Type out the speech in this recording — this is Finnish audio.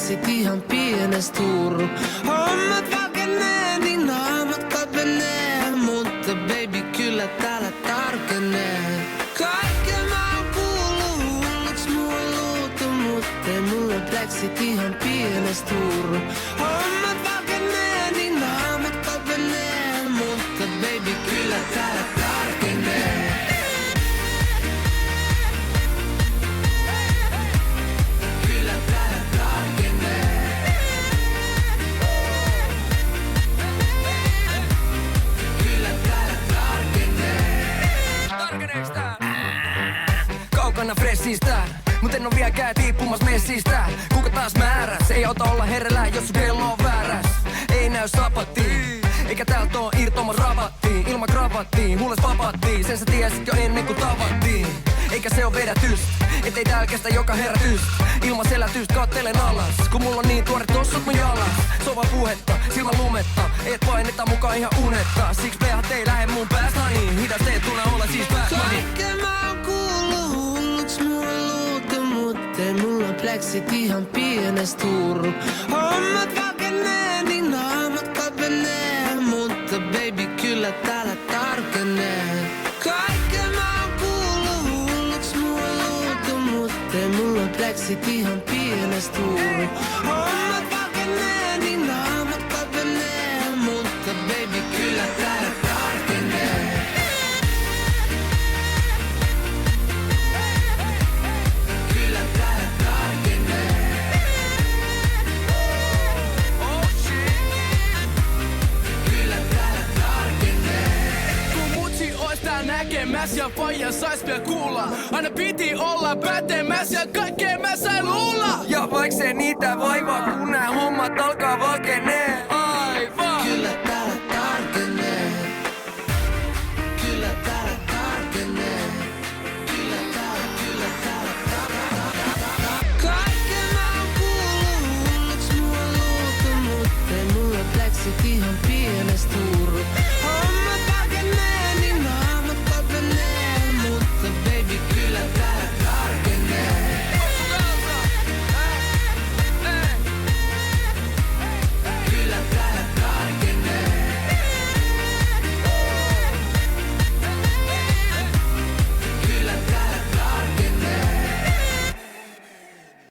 läksit ihan pienes turru. Hommat valkenee, niin naamat kapenee. Mutta baby kyllä täällä tarkenee. Kaikkea mä oon kuullut, hulluks mua luutu. Mutta ei mulla läksit ihan pienes turru. Hommat valkenee, niin naamat kapenee. Mutta baby kyllä täällä tarkenee. Kaukana fressistä, mut en oo vieläkään tiippumassa messistä. Kuka taas määräs? Ei auta olla herellä, jos sun kello on vääräs. Ei näy sapattiin, eikä täältä oo irtomas ravattiin. Ilman kravattiin, hulles papattiin. Sen sä tiesit jo ennen kuin tavattiin. Eikä se oo vedätyst, ettei täällä kestä joka herätyst. Ilman selätyst kattelen alas, kun mulla on niin tuore tossut mun jalas. Sova puhetta, silmän lumetta, et paineta mukaan ihan unetta. Siks pehat ei lähe mun päästä niin hidas ei tule olla siis päästä. Kaikkea mä oon kuullut, hulluks mua luutu. Mut ei mulla läksit ihan pienes turru. Hommat valkenee, niin naamat kapenee. Mutta baby kyllä täällä tarkenee. Kaikkea mä oon kuullut, hulluks mua luutu. Mut ei mulla läksit ihan pienes turru. Hommat valkenee, niin naamat kapenee. Mutta baby kyllä täällä tarkenee. Kyllä täällä tarkenee. Oh shit. Kyllä täällä tarkenee. Kun mutsi ois tää näkemäs ja faija sais vielä kuulla. Aina piti olla pätemäs ja kaikkea mä sain luulla. Ja vaik se niitä vaivaa, kun nää hommat alkaa valkenee.